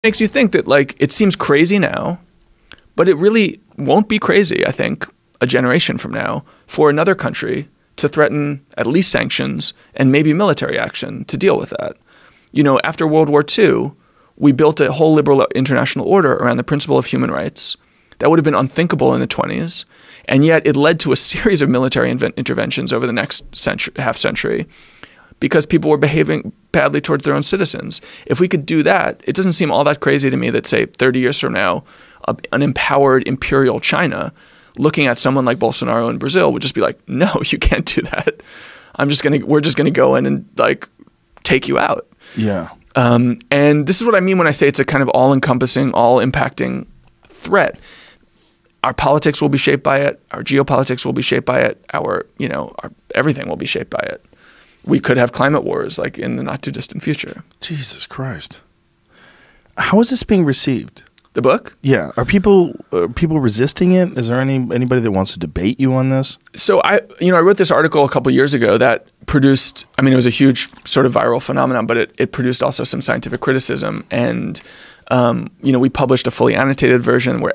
makes you think that like it seems crazy now, but it really won't be crazy, I think, a generation from now for another country to threaten at least sanctions and maybe military action to deal with that. You know, after World War II, we built a whole liberal international order around the principle of human rights. That would have been unthinkable in the 20s. And yet it led to a series of military interventions over the next half century because people were behaving badly towards their own citizens. If we could do that, it doesn't seem all that crazy to me that, say, 30 years from now, an empowered imperial China looking at someone like Bolsonaro in Brazil would just be like, no, you can't do that. We're just gonna go in and like take you out. Yeah. And this is what I mean when I say it's a kind of all-encompassing, all-impacting threat. Our politics will be shaped by it. Our geopolitics will be shaped by it. Our everything will be shaped by it. We could have climate wars like in the not too distant future. Jesus Christ. How is this being received? The book? Yeah. Are people resisting it? Is there anybody that wants to debate you on this? So I wrote this article a couple years ago that produced, I mean, it was a huge sort of viral phenomenon, but it produced also some scientific criticism. And, we published a fully annotated version where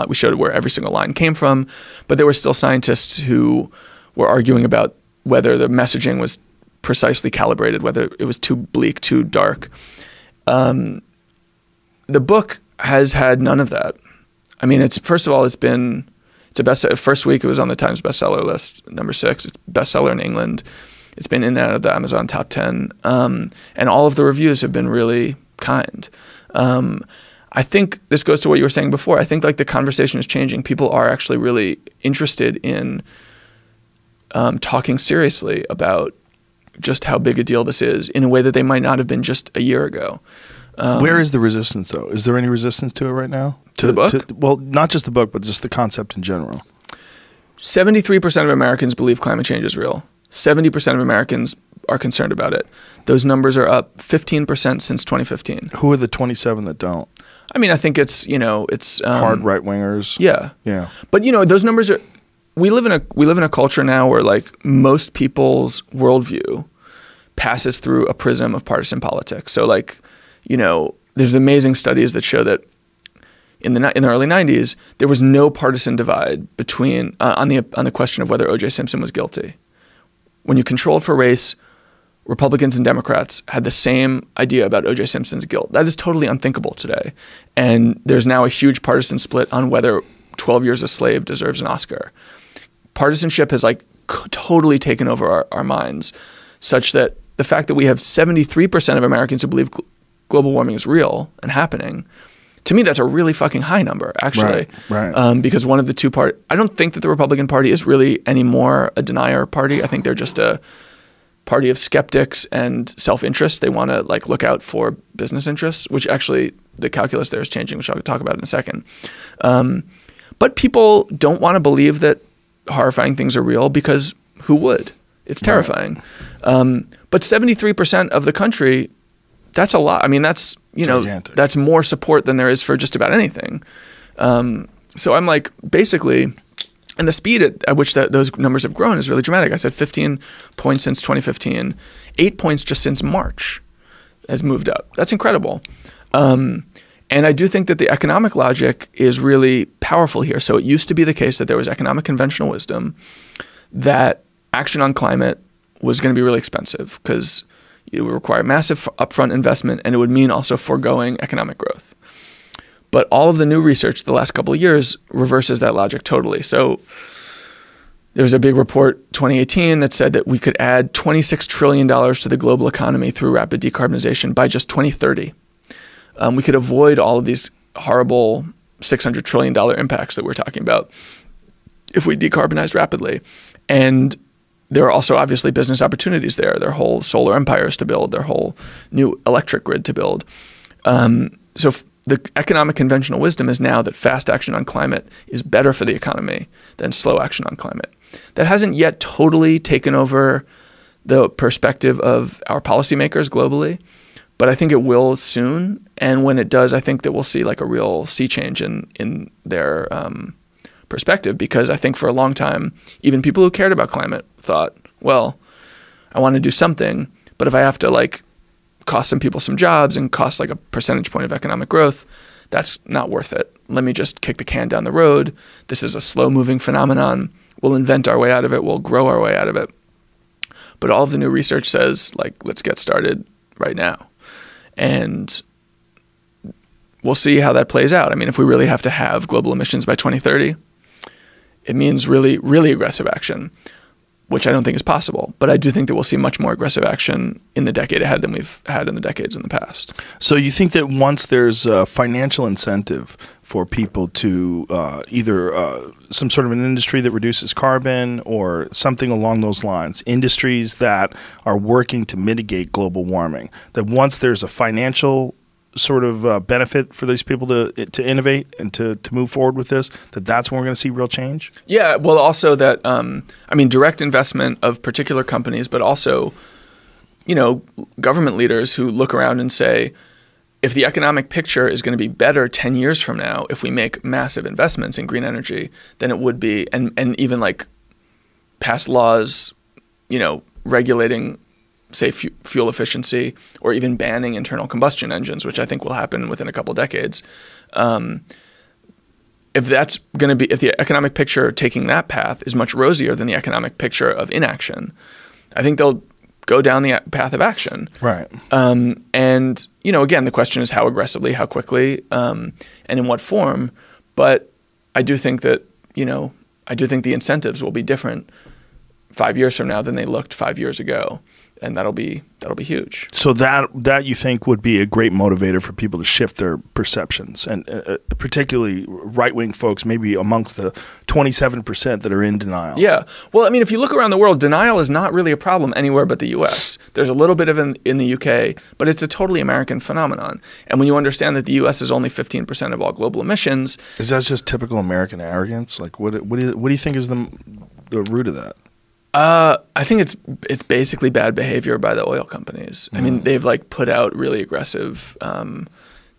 we showed where every single line came from. But there were still scientists who were arguing about whether the messaging was precisely calibrated, whether it was too bleak, too dark. The book has had none of that. I mean, it's a bestseller. First week it was on the Times bestseller list, number 6. It's bestseller in England. It's been in and out of the Amazon top 10. And all of the reviews have been really kind. I think this goes to what you were saying before. I think like the conversation is changing. People are actually really interested in talking seriously about just how big a deal this is in a way that they might not have been just a year ago. Where is the resistance, though? Is there any resistance to it right now? To the book? Well, not just the book, but just the concept in general. 73% of Americans believe climate change is real. 70% of Americans are concerned about it. Those numbers are up 15% since 2015. Who are the 27 that don't? I mean, I think it's hard right-wingers. Yeah. Yeah. But those numbers are. We live in a culture now where like most people's worldview passes through a prism of partisan politics. So like, there's amazing studies that show that in the early 90s there was no partisan divide between on the question of whether O.J. Simpson was guilty. When you controlled for race, Republicans and Democrats had the same idea about O.J. Simpson's guilt. That is totally unthinkable today. And there's now a huge partisan split on whether 12 Years a Slave deserves an Oscar. Partisanship has like totally taken over our minds, such that the fact that we have 73% of Americans who believe global warming is real and happening, to me that's a really fucking high number, actually. Right. Because one of the two I don't think that the Republican Party is really anymore a denier party. I think they're just a party of skeptics and self-interest. They want to like look out for business interests, which actually the calculus there is changing, which I'll talk about in a second. But people don't want to believe that horrifying things are real because who would? It's terrifying. Right. But 73% of the country, that's a lot. I mean, that's, gigantic. That's more support than there is for just about anything. So I'm like, basically, and the speed at which those numbers have grown is really dramatic. I said 15 points since 2015, 8 points just since March has moved up. That's incredible. And I do think that the economic logic is really powerful here. So it used to be the case that there was economic conventional wisdom that action on climate was going to be really expensive because it would require massive upfront investment and it would mean also foregoing economic growth. But all of the new research the last couple of years reverses that logic totally. So there was a big report 2018 that said that we could add $26 trillion to the global economy through rapid decarbonization by just 2030. We could avoid all of these horrible $600 trillion impacts that we're talking about if we decarbonize rapidly. And there are also obviously business opportunities there. There are whole solar empires to build. There are whole new electric grid to build. So the economic conventional wisdom is now that fast action on climate is better for the economy than slow action on climate. That hasn't yet totally taken over the perspective of our policymakers globally, but I think it will soon. And when it does, I think that we'll see like a real sea change in their perspective, because I think for a long time, even people who cared about climate thought, well, I want to do something, but if I have to like cost some people some jobs and cost like a percentage point of economic growth, that's not worth it. Let me just kick the can down the road. This is a slow-moving phenomenon. We'll invent our way out of it. We'll grow our way out of it. But all of the new research says, like, let's get started right now. And we'll see how that plays out. I mean, if we really have to have global emissions by 2030, it means really, really aggressive action, which I don't think is possible. But I do think that we'll see much more aggressive action in the decade ahead than we've had in the decades in the past. So you think that once there's a financial incentive for people to either some sort of an industry that reduces carbon or something along those lines, industries that are working to mitigate global warming, that once there's a financial sort of benefit for these people to innovate and to move forward with this, that's when we're going to see real change? Yeah, well, also that, I mean, direct investment of particular companies, but also, you know, government leaders who look around and say, if the economic picture is going to be better 10 years from now, if we make massive investments in green energy, than it would be, and even like pass laws, you know, regulating say fuel efficiency or even banning internal combustion engines, which I think will happen within a couple decades. If that's going to be, if the economic picture taking that path is much rosier than the economic picture of inaction, I think they'll go down the path of action. Right. And, you know, again, the question is how aggressively, how quickly, and in what form. But I do think that, you know, I do think the incentives will be different 5 years from now than they looked 5 years ago. And that'll be huge. So that you think would be a great motivator for people to shift their perceptions, and particularly right-wing folks, maybe amongst the 27% that are in denial. Yeah. Well, I mean, if you look around the world, denial is not really a problem anywhere but the U.S. There's a little bit of it in the U.K., but it's a totally American phenomenon. And when you understand that the U.S. is only 15% of all global emissions, is that just typical American arrogance? Like, what do you think is the root of that? I think it's basically bad behavior by the oil companies. I mean, they've like put out really aggressive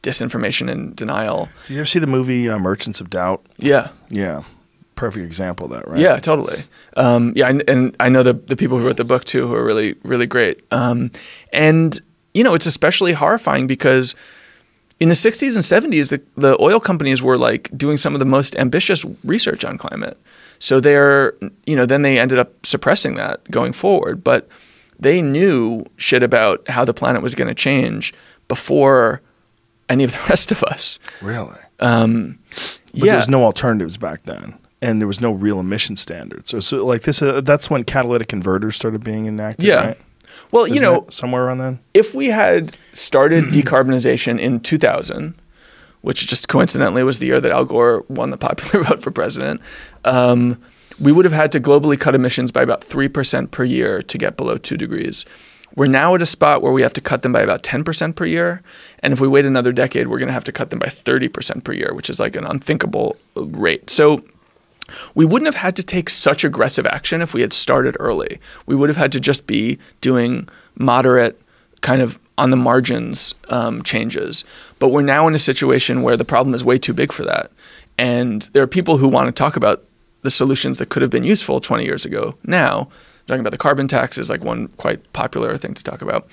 disinformation and denial. Did you ever see the movie Merchants of Doubt? Yeah. Yeah. Perfect example of that, right? Yeah, totally. Yeah, and I know the people who wrote the book too, who are really, really great. And, you know, it's especially horrifying because in the 60s and 70s, the oil companies were like doing some of the most ambitious research on climate. So then they ended up suppressing that going forward. But they knew shit about how the planet was going to change before any of the rest of us. Really? But there was no alternatives back then, and there was no real emission standards. So like this, that's when catalytic converters started being enacted. Yeah. Right? Well, you know, somewhere around then. If we had started decarbonization in 2000. Which just coincidentally was the year that Al Gore won the popular vote for president, we would have had to globally cut emissions by about 3% per year to get below 2 degrees. We're now at a spot where we have to cut them by about 10% per year. And if we wait another decade, we're going to have to cut them by 30% per year, which is like an unthinkable rate. So we wouldn't have had to take such aggressive action if we had started early. We would have had to just be doing moderate kind of on the margins changes. But we're now in a situation where the problem is way too big for that. And there are people who want to talk about the solutions that could have been useful 20 years ago now. Talking about the carbon tax is like one quite popular thing to talk about.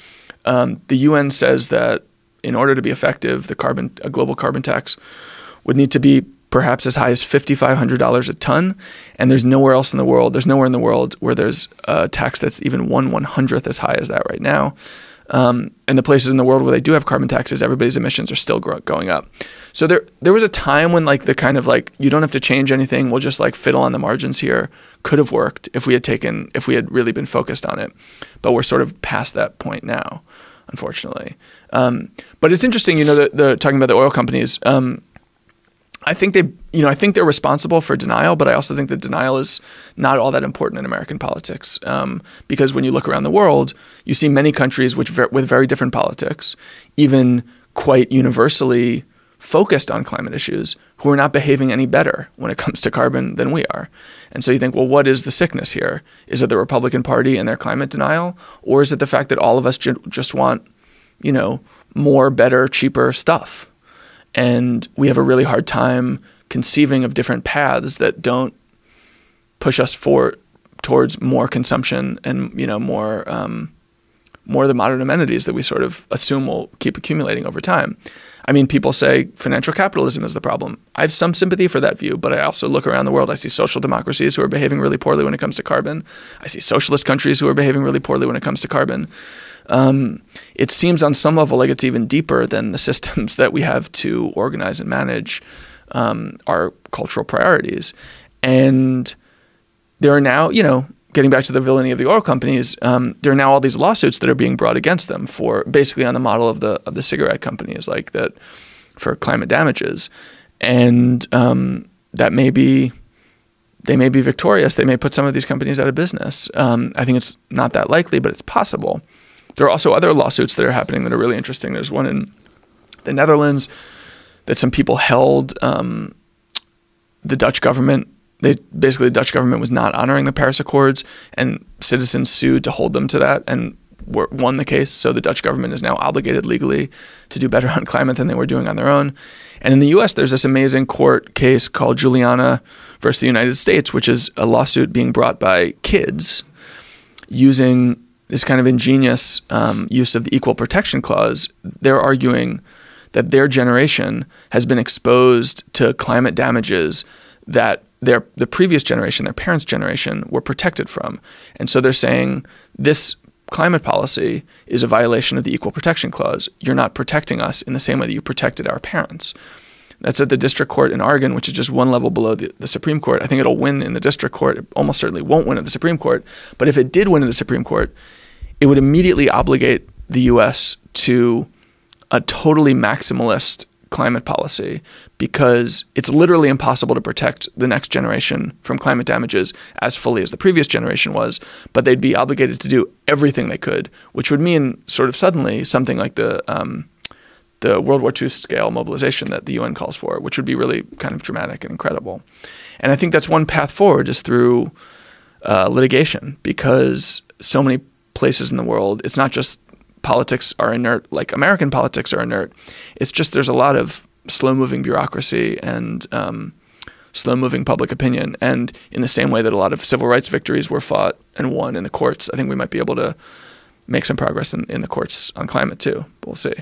The UN says that in order to be effective, a global carbon tax would need to be perhaps as high as $5,500 a ton. And there's nowhere in the world where there's a tax that's even 1/100th as high as that right now. And the places in the world where they do have carbon taxes, everybody's emissions are still going up. So there was a time when like the kind of like, you don't have to change anything, we'll just like fiddle on the margins here, could have worked if we had really been focused on it. But we're sort of past that point now, unfortunately. But it's interesting, you know, talking about the oil companies, I think they're responsible for denial, but I also think that denial is not all that important in American politics, because when you look around the world, you see many countries with very different politics, even quite universally focused on climate issues, who are not behaving any better when it comes to carbon than we are. And so you think, well, what is the sickness here? Is it the Republican Party and their climate denial, or is it the fact that all of us just want, you know, more, better, cheaper stuff? And we have a really hard time conceiving of different paths that don't push us towards more consumption and, you know, more more of the modern amenities that we sort of assume will keep accumulating over time. I mean, people say financial capitalism is the problem. I have some sympathy for that view, but I also look around the world. I see social democracies who are behaving really poorly when it comes to carbon. I see socialist countries who are behaving really poorly when it comes to carbon. It seems on some level like it's even deeper than the systems that we have to organize and manage our cultural priorities. And there are now, getting back to the villainy of the oil companies, there are now all these lawsuits that are being brought against them for basically on the model of the cigarette companies, like that, for climate damages, and that they may be victorious. They may put some of these companies out of business. I think it's not that likely, but it's possible. There are also other lawsuits that are happening that are really interesting. There's one in the Netherlands that some people held the Dutch government. The Dutch government was not honoring the Paris Accords, and citizens sued to hold them to that and won the case. So the Dutch government is now obligated legally to do better on climate than they were doing on their own. And in the U.S., there's this amazing court case called Juliana versus the United States, which is a lawsuit being brought by kids using this kind of ingenious use of the Equal Protection Clause. They're arguing that their generation has been exposed to climate damages that the previous generation, their parents' generation, were protected from. And so they're saying this climate policy is a violation of the Equal Protection Clause. You're not protecting us in the same way that you protected our parents. That's at the district court in Oregon, which is just one level below the Supreme Court. I think it'll win in the district court. It almost certainly won't win at the Supreme Court. But if it did win in the Supreme Court, it would immediately obligate the U.S. to a totally maximalist climate policy, because it's literally impossible to protect the next generation from climate damages as fully as the previous generation was, but they'd be obligated to do everything they could, which would mean sort of suddenly something like the World War II scale mobilization that the UN calls for, which would be really kind of dramatic and incredible. And I think that's one path forward, is through litigation, because so many places in the world, it's not just politics are inert, like American politics are inert. It's just there's a lot of slow-moving bureaucracy and slow-moving public opinion. And in the same way that a lot of civil rights victories were fought and won in the courts, I think we might be able to make some progress in the courts on climate too. We'll see.